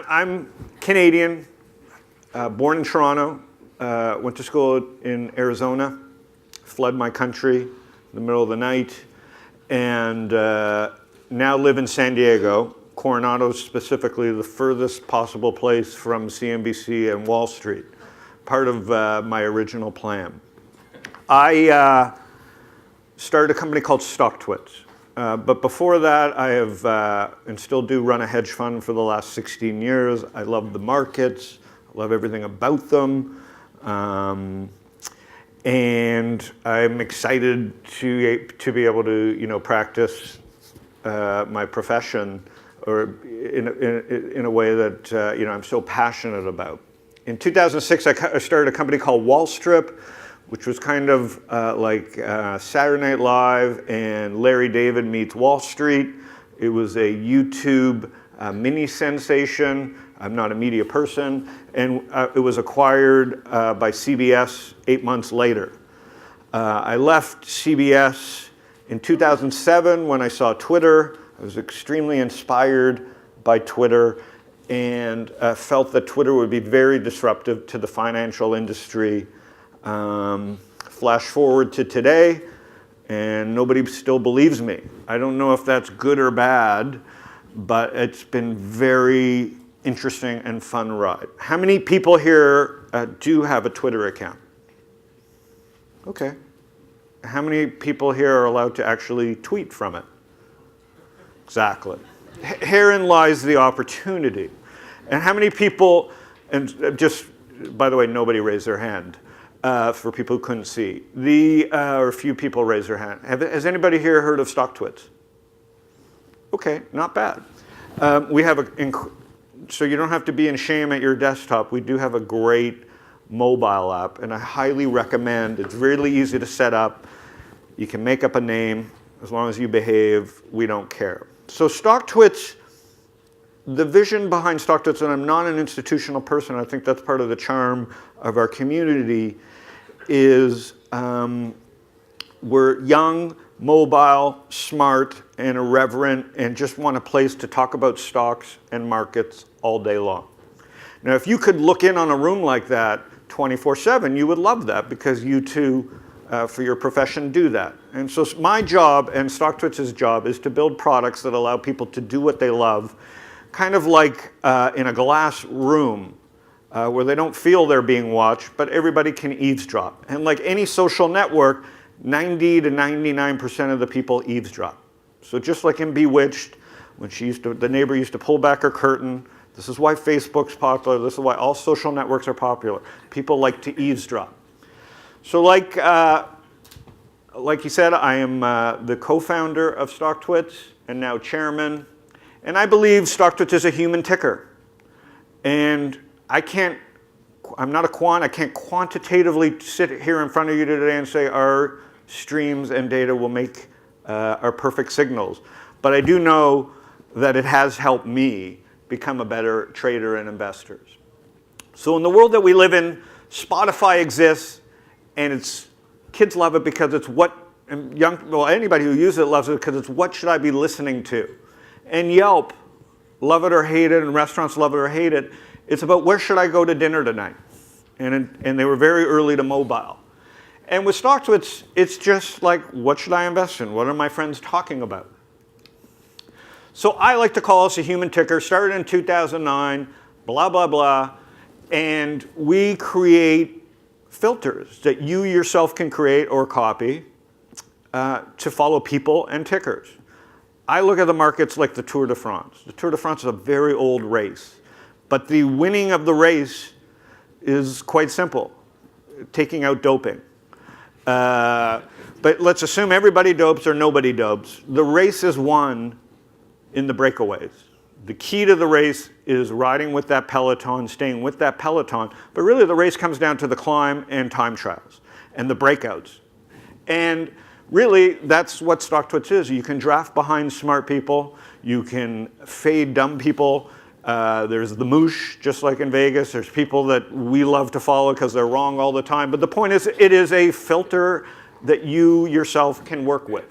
I'm Canadian, born in Toronto, went to school in Arizona, fled my country in the middle of the night, and now live in San Diego, Coronado specifically, the furthest possible place from CNBC and Wall Street, part of my original plan. I started a company called StockTwits. But before that, I have, and still do, run a hedge fund for the last 16 years. I love the markets, I love everything about them. And I'm excited to be able to, practice my profession or in a way that, I'm so passionate about. In 2006, I started a company called Wall Strip, which was kind of like Saturday Night Live and Larry David meets Wall Street. It was a YouTube mini sensation. I'm not a media person. And it was acquired by CBS 8 months later. I left CBS in 2007 when I saw Twitter. I was extremely inspired by Twitter and felt that Twitter would be very disruptive to the financial industry. Flash forward to today, and nobody still believes me. I don't know if that's good or bad, but it's been very interesting and fun ride. How many people here do have a Twitter account? Okay. How many people here are allowed to actually tweet from it? Exactly. Herein lies the opportunity. And how many people, and just, by the way, nobody raised their hand. For people who couldn't see. Or a few people raise their hand. Has anybody here heard of StockTwits? Okay, not bad. We have so you don't have to be in shame at your desktop. We do have a great mobile app, and I highly recommend. It's really easy to set up. You can make up a name. As long as you behave, we don't care. So StockTwits, the vision behind StockTwits, and I'm not an institutional person, I think that's part of the charm of our community, is we're young, mobile, smart, and irreverent, and just want a place to talk about stocks and markets all day long. Now, if you could look in on a room like that 24/7, you would love that because you too, for your profession, do that. And so my job and StockTwits' job is to build products that allow people to do what they love, kind of like in a glass room, where they don't feel they're being watched, but everybody can eavesdrop. And like any social network, 90 to 99% of the people eavesdrop. So just like in Bewitched, when the neighbor used to pull back her curtain, this is why Facebook's popular, this is why all social networks are popular. People like to eavesdrop. So like he said, I am the co-founder of StockTwits and now chairman. And I believe StockTwits is a human ticker. And I'm not a quant, I can't quantitatively sit here in front of you today and say our streams and data will make our perfect signals. But I do know that it has helped me become a better trader and investor. So in the world that we live in, Spotify exists, and kids love it because it's anybody who uses it loves it because it's what should I be listening to. And Yelp, love it or hate it, and restaurants love it or hate it, it's about where should I go to dinner tonight? And they were very early to mobile. And with StockTwits, it's just like, what should I invest in? What are my friends talking about? So I like to call us a human ticker, started in 2009, blah, blah, blah. And we create filters that you yourself can create or copy to follow people and tickers. I look at the markets like the Tour de France. The Tour de France is a very old race. But the winning of the race is quite simple, taking out doping. But let's assume everybody dopes or nobody dopes. The race is won in the breakaways. The key to the race is riding with that peloton, staying with that peloton. But really the race comes down to the climb and time trials and the breakouts. And really, that's what StockTwits is. You can draft behind smart people. You can fade dumb people. There's the moosh, just like in Vegas. There's people that we love to follow because they're wrong all the time. But the point is, it is a filter that you yourself can work with.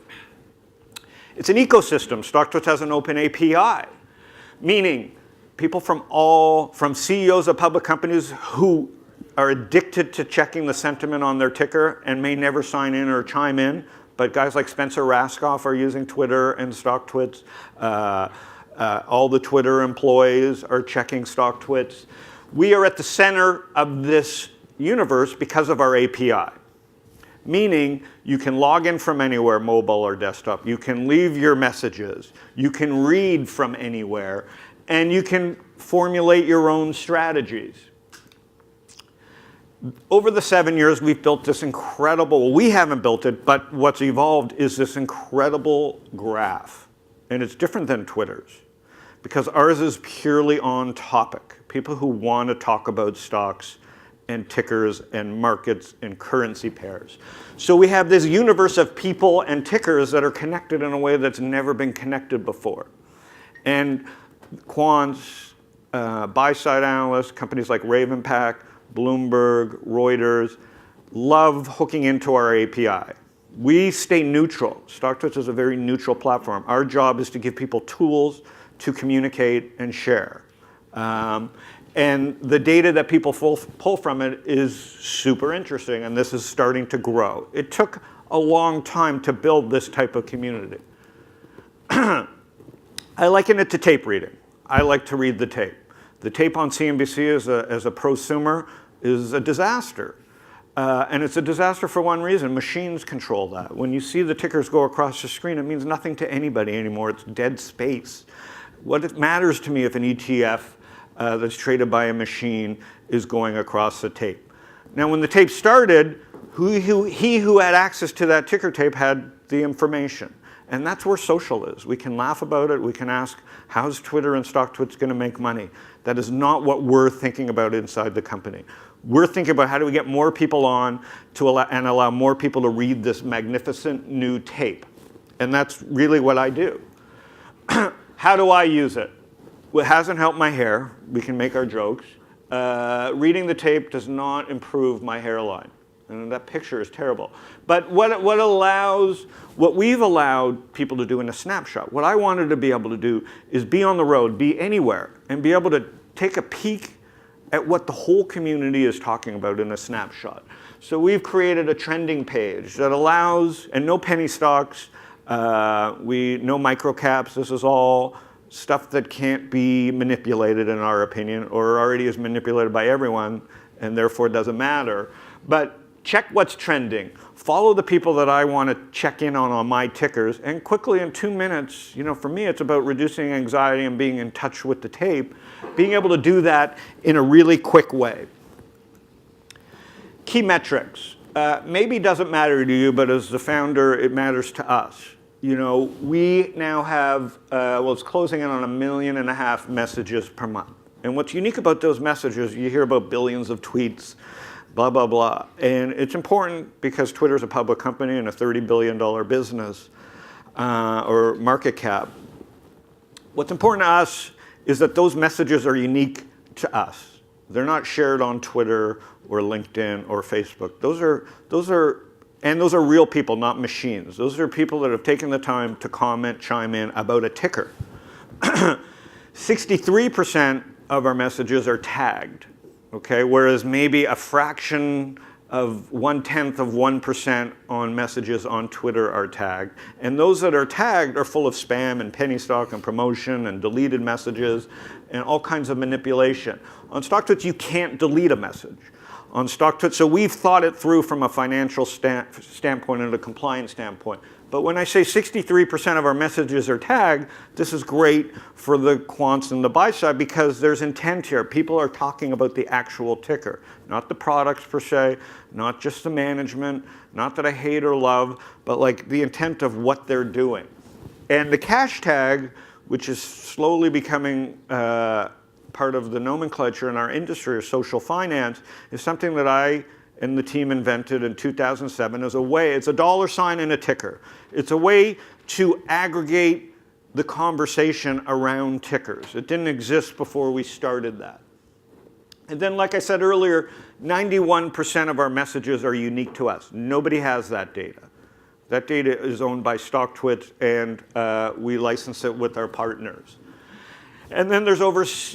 It's an ecosystem. StockTwits has an open API, meaning people from CEOs of public companies who are addicted to checking the sentiment on their ticker and may never sign in or chime in. But guys like Spencer Rascoff are using Twitter and StockTwits. All the Twitter employees are checking StockTwits. We are at the center of this universe because of our API. Meaning you can log in from anywhere, mobile or desktop. You can leave your messages. You can read from anywhere. And you can formulate your own strategies. Over the 7 years, we've built this incredible, we haven't built it, but what's evolved is this incredible graph. And it's different than Twitter's because ours is purely on topic. People who want to talk about stocks and tickers and markets and currency pairs. So we have this universe of people and tickers that are connected in a way that's never been connected before. And quants, buy-side analysts, companies like RavenPack, Bloomberg, Reuters, love hooking into our API. We stay neutral. StockTwits is a very neutral platform. Our job is to give people tools to communicate and share. And the data that people pull from it is super interesting, and this is starting to grow. It took a long time to build this type of community. I liken it to tape reading. I like to read the tape. The tape on CNBC as a prosumer is a disaster. And it's a disaster for one reason. Machines control that. When you see the tickers go across the screen, it means nothing to anybody anymore. It's dead space. What it matters to me if an ETF that's traded by a machine is going across the tape. Now, when the tape started, he who had access to that ticker tape had the information. And that's where social is. We can laugh about it. We can ask, how's Twitter and StockTwits going to make money? That is not what we're thinking about inside the company. We're thinking about how do we get more people on to allow more people to read this magnificent new tape. And that's really what I do. How do I use it? Well, it hasn't helped my hair. We can make our jokes. Reading the tape does not improve my hairline. And that picture is terrible. But what we've allowed people to do in a snapshot, what I wanted to be able to do is be on the road, be anywhere, and be able to take a peek at what the whole community is talking about in a snapshot. So we've created a trending page that allows, and no penny stocks, no micro caps. This is all stuff that can't be manipulated in our opinion, or already is manipulated by everyone, and therefore doesn't matter. But check what's trending. Follow the people that I want to check in on my tickers, and quickly in 2 minutes, for me it's about reducing anxiety and being in touch with the tape, being able to do that in a really quick way. Key metrics. Maybe doesn't matter to you, but as the founder, it matters to us. We now have, it's closing in on 1.5 million messages per month. And what's unique about those messages, you hear about billions of tweets, blah, blah, blah. And it's important because Twitter's a public company and a $30 billion business or market cap. What's important to us is that those messages are unique to us. They're not shared on Twitter or LinkedIn or Facebook. Those are real people, not machines. Those are people that have taken the time to comment, chime in about a ticker. 63% of our messages are tagged. Okay, whereas maybe a fraction of 1/10% on messages on Twitter are tagged. And those that are tagged are full of spam and penny stock and promotion and deleted messages and all kinds of manipulation. On StockTwits, you can't delete a message. On StockTwits, so we've thought it through from a financial standpoint and a compliance standpoint. But when I say 63% of our messages are tagged, this is great for the quants and the buy side because there's intent here. People are talking about the actual ticker, not the products per se, not just the management, not that I hate or love, but like the intent of what they're doing. And the cash tag, which is slowly becoming part of the nomenclature in our industry, or social finance, is something that I and the team invented in 2007 as a way, it's a $ and a ticker. It's a way to aggregate the conversation around tickers. It didn't exist before we started that. And then, like I said earlier, 91% of our messages are unique to us. Nobody has that data. That data is owned by StockTwits, and we license it with our partners. And then there's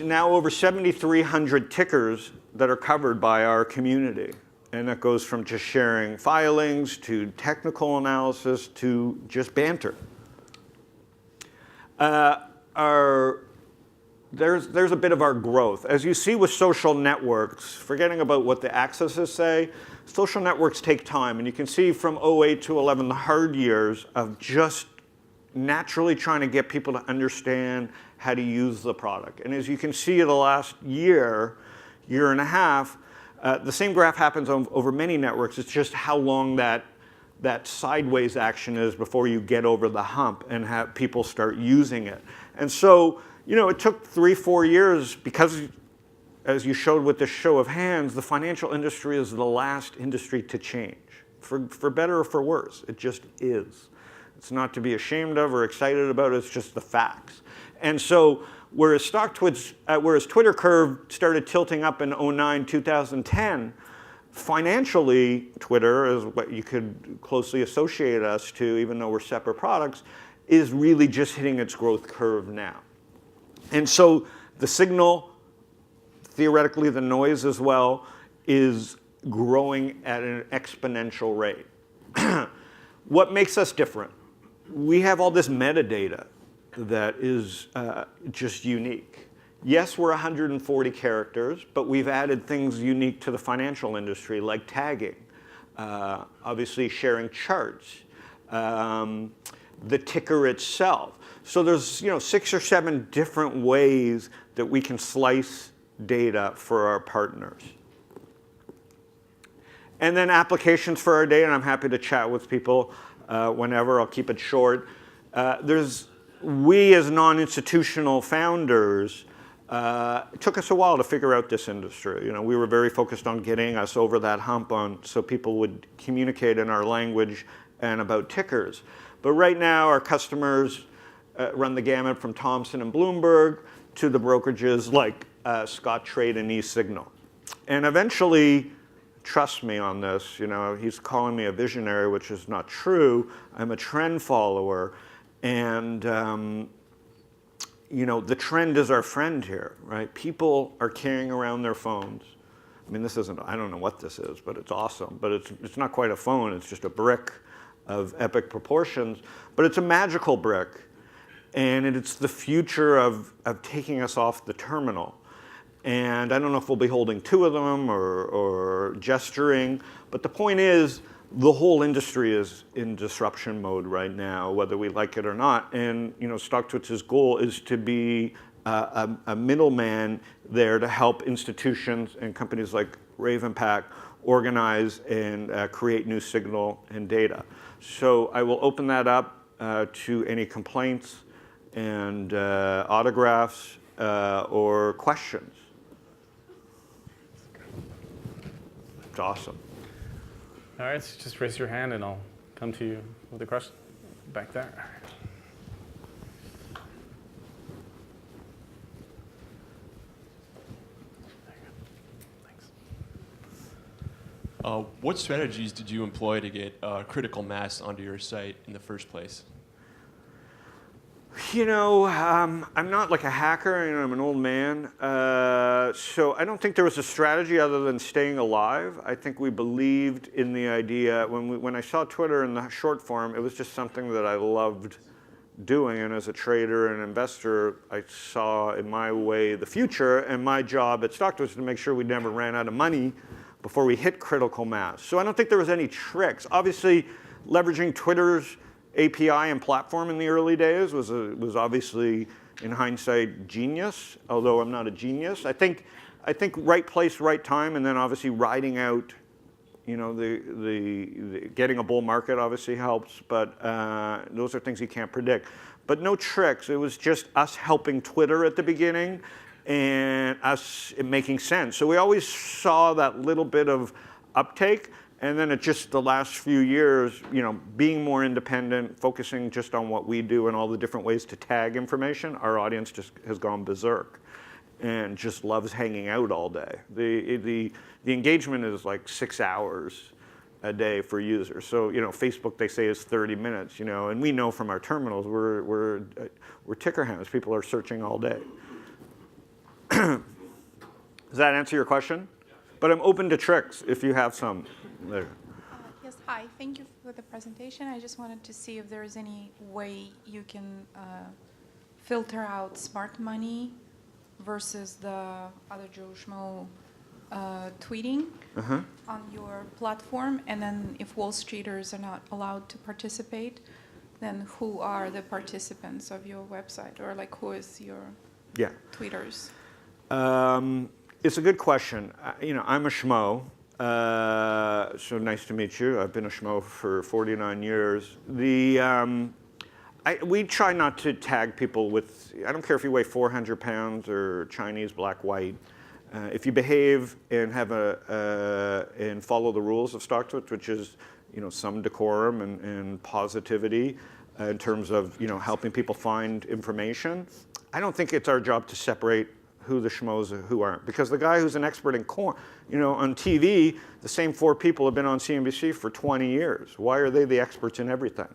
now over 7,300 tickers that are covered by our community. And that goes from just sharing filings to technical analysis to just banter. There's a bit of our growth. As you see with social networks, forgetting about what the accesses say, social networks take time. And you can see from 08 to 11, the hard years of just naturally trying to get people to understand how to use the product. And as you can see, the last year and a half, the same graph happens over many networks. It's just how long that sideways action is before you get over the hump and have people start using it. And so, it took 3-4 years because, as you showed with this show of hands, the financial industry is the last industry to change, for better or for worse. It just is. It's not to be ashamed of or excited about. It's just the facts. And so, whereas Twitter curve started tilting up in 09, 2010, financially, Twitter is what you could closely associate us to, even though we're separate products, is really just hitting its growth curve now. And so the signal, theoretically the noise as well, is growing at an exponential rate. What makes us different? We have all this metadata that is just unique. Yes, we're 140 characters, but we've added things unique to the financial industry, like tagging, obviously sharing charts, the ticker itself. So there's 6 or 7 different ways that we can slice data for our partners. And then applications for our data, and I'm happy to chat with people whenever. I'll keep it short. We as non-institutional founders, it took us a while to figure out this industry. We were very focused on getting us over that hump so people would communicate in our language and about tickers. But right now, our customers run the gamut from Thomson and Bloomberg to the brokerages like Scottrade and eSignal. And eventually, trust me on this, he's calling me a visionary, which is not true. I'm a trend follower. And the trend is our friend here, right? People are carrying around their phones. I mean, I don't know what this is, but it's awesome. But it's not quite a phone, it's just a brick of epic proportions. But it's a magical brick, and it's the future of taking us off the terminal. And I don't know if we'll be holding 2 of them or gesturing, but the point is, the whole industry is in disruption mode right now, whether we like it or not. And StockTwits' goal is to be a middleman there to help institutions and companies like RavenPack organize and create new signal and data. So I will open that up to any complaints and autographs or questions. It's awesome. All right, so just raise your hand and I'll come to you with a question. Back there. What strategies did you employ to get critical mass onto your site in the first place? I'm not like a hacker, I'm an old man. So I don't think there was a strategy other than staying alive. I think we believed in the idea. When I saw Twitter in the short form, it was just something that I loved doing. And as a trader and investor, I saw in my way the future. And my job at StockTwits was to make sure we never ran out of money before we hit critical mass. So I don't think there was any tricks. Obviously, leveraging Twitter's API and platform in the early days was obviously, in hindsight, genius. Although I'm not a genius, I think right place, right time, and then obviously riding out, the getting a bull market obviously helps. But those are things you can't predict. But no tricks. It was just us helping Twitter at the beginning, and us making sense. So we always saw that little bit of uptake. And then it just the last few years, being more independent, focusing just on what we do and all the different ways to tag information, our audience just has gone berserk and just loves hanging out all day. The engagement is like 6 hours a day for users. So Facebook they say is 30 minutes. And we know from our terminals we're ticker hounds. People are searching all day. Does that answer your question? But I'm open to tricks if you have some. There. Yes, hi. Thank you for the presentation. I just wanted to see if there is any way you can filter out smart money versus the other Joe Schmo tweeting on your platform. And then if Wall Streeters are not allowed to participate, then who are the participants of your website? Or like who is your tweeters? It's a good question. I'm a schmo. So nice to meet you. I've been a schmo for 49 years. We try not to tag people with, I don't care if you weigh 400 pounds or Chinese, black, white. If you behave and have and follow the rules of StockTwits, which is some decorum and positivity in terms of helping people find information, I don't think it's our job to separate who the schmoes and who aren't. Because the guy who's an expert in corn, on TV, the same 4 people have been on CNBC for 20 years. Why are they the experts in everything?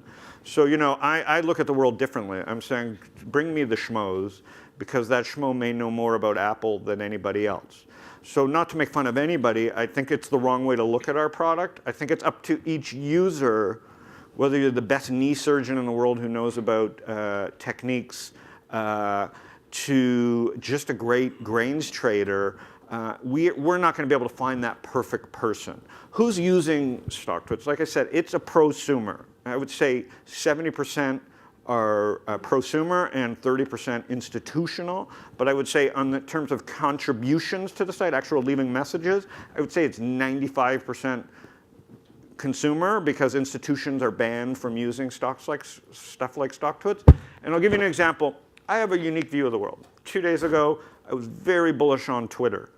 So, I look at the world differently. I'm saying, bring me the schmoes, because that schmo may know more about Apple than anybody else. So not to make fun of anybody, I think it's the wrong way to look at our product. I think it's up to each user, whether you're the best knee surgeon in the world who knows about techniques, to just a great grains trader, we're not going to be able to find that perfect person. Who's using StockTwits? Like I said, it's a prosumer. I would say 70% are prosumer and 30% institutional. But I would say on the terms of contributions to the site, actual leaving messages, I would say it's 95% consumer, because institutions are banned from using stuff like StockTwits. And I'll give you an example. I have a unique view of the world. 2 days ago, I was very bullish on Twitter.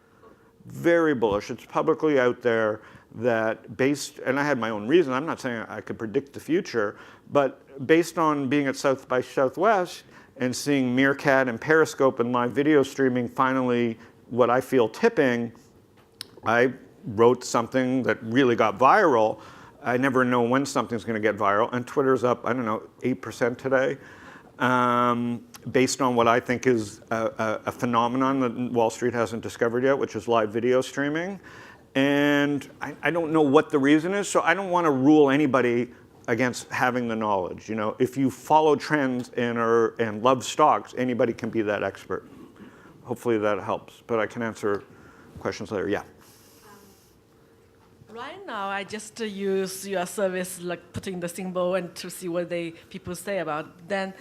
Very bullish. It's publicly out there that and I had my own reason, I'm not saying I could predict the future, but based on being at South by Southwest and seeing Meerkat and Periscope and live video streaming finally what I feel tipping, I wrote something that really got viral. I never know when something's going to get viral, and Twitter's up, 8% today. Based on what I think is a phenomenon that Wall Street hasn't discovered yet, which is live video streaming. And I don't know what the reason is, so I don't want to rule anybody against having the knowledge. If you follow trends and love stocks, anybody can be that expert. Hopefully that helps, but I can answer questions later. Yeah. Right now, I just use your service, like putting the symbol and to see what people say about. Then,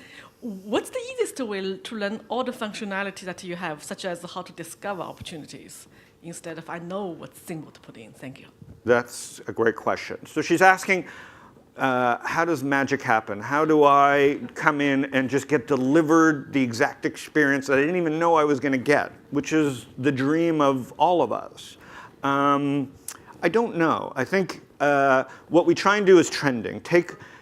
what's the easiest way to learn all the functionality that you have, such as how to discover opportunities, instead of I know what symbol to put in? Thank you. That's a great question. So she's asking, how does magic happen? How do I come in and just get delivered the exact experience that I didn't even know I was going to get, which is the dream of all of us? I don't know. I think what we try and do is trending.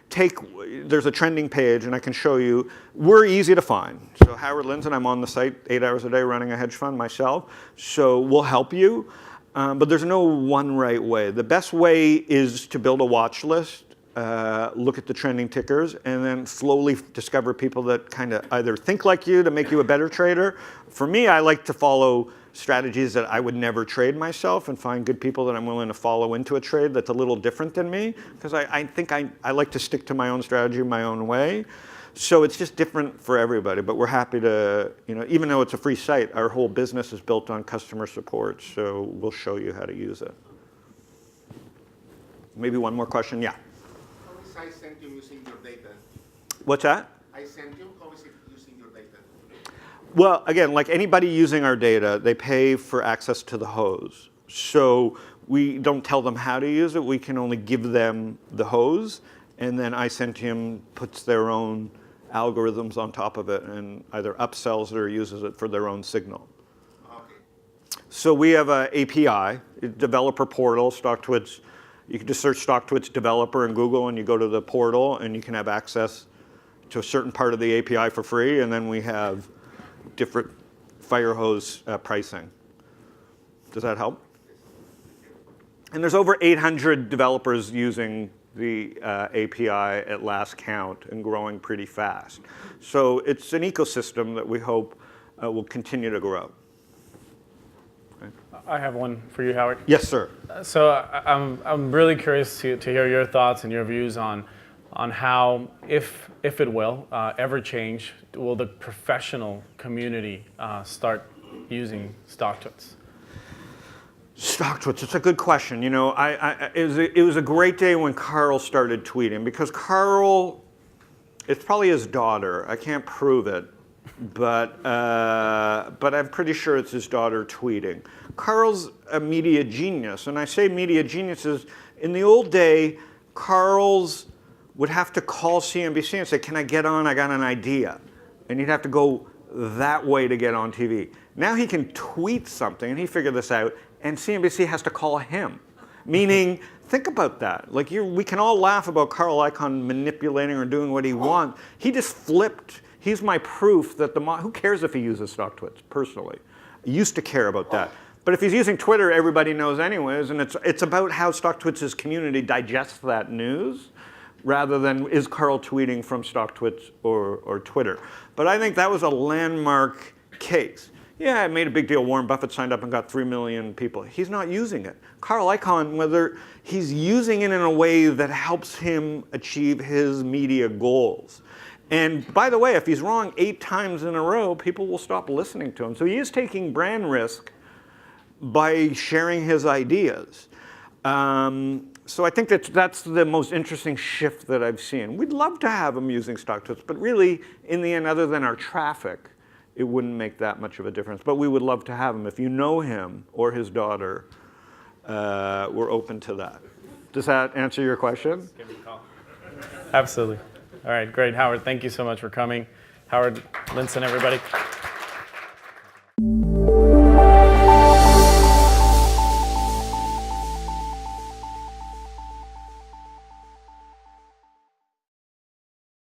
There's a trending page, and I can show you. We're easy to find. So Howard Lindzon, I'm on the site 8 hours a day running a hedge fund myself. So we'll help you. But there's no one right way. The best way is to build a watch list, look at the trending tickers, and then slowly discover people that kind of either think like you to make you a better trader. For me, I like to follow strategies that I would never trade myself and find good people that I'm willing to follow into a trade that's a little different than me, because I think I like to stick to my own strategy, my own way. So it's just different for everybody, but we're happy to, even though it's a free site, our whole business is built on customer support, so we'll show you how to use it. Maybe one more question, yeah. How is I sent you using your data? What's that? I sent you, how is it using your data? Well, again, like anybody using our data, they pay for access to the hose. So we don't tell them how to use it, we can only give them the hose, and then iCentium puts their own algorithms on top of it and either upsells it or uses it for their own signal. Okay. So we have an API, a developer portal. StockTwits You can just search StockTwits developer in Google, and you go to the portal, and you can have access to a certain part of the API for free, and then we have different fire hose pricing. Does that help? And there's over 800 developers using the API at last count and growing pretty fast. So it's an ecosystem that we hope will continue to grow. I have one for you, Howard. Yes, sir. So I'm really curious to hear your thoughts and your views on how, if it will ever change, will the professional community start using StockTwits? StockTwits, it's a good question. You know, it was a great day when Carl started tweeting, because Carl, it's probably his daughter. I can't prove it, but I'm pretty sure it's his daughter tweeting. Carl's a media genius, and I say media geniuses. In the old day, Carl's would have to call CNBC and say, "Can I get on? I got an idea," and he'd have to go that way to get on TV. Now he can tweet something, and he figured this out, and CNBC has to call him. Meaning, think about that. Like, we can all laugh about Carl Icahn manipulating or doing what he wants. He just flipped. He's my proof that who cares if he uses StockTwits, personally? I used to care about that. But if he's using Twitter, everybody knows anyways, and it's about how StockTwits' community digests that news, rather than is Carl tweeting from StockTwits or Twitter. But I think that was a landmark case. Yeah, it made a big deal. Warren Buffett signed up and got 3 million people. He's not using it. Carl Icahn, whether he's using it in a way that helps him achieve his media goals. And by the way, if he's wrong 8 times in a row, people will stop listening to him. So he is taking brand risk by sharing his ideas. So I think that's the most interesting shift that I've seen. We'd love to have him using StockTwits, but really, in the end, other than our traffic, it wouldn't make that much of a difference. But we would love to have him. If you know him or his daughter, we're open to that. Does that answer your question? Give me a call. Absolutely. All right, great. Howard, thank you so much for coming. Howard, Lindzon, everybody.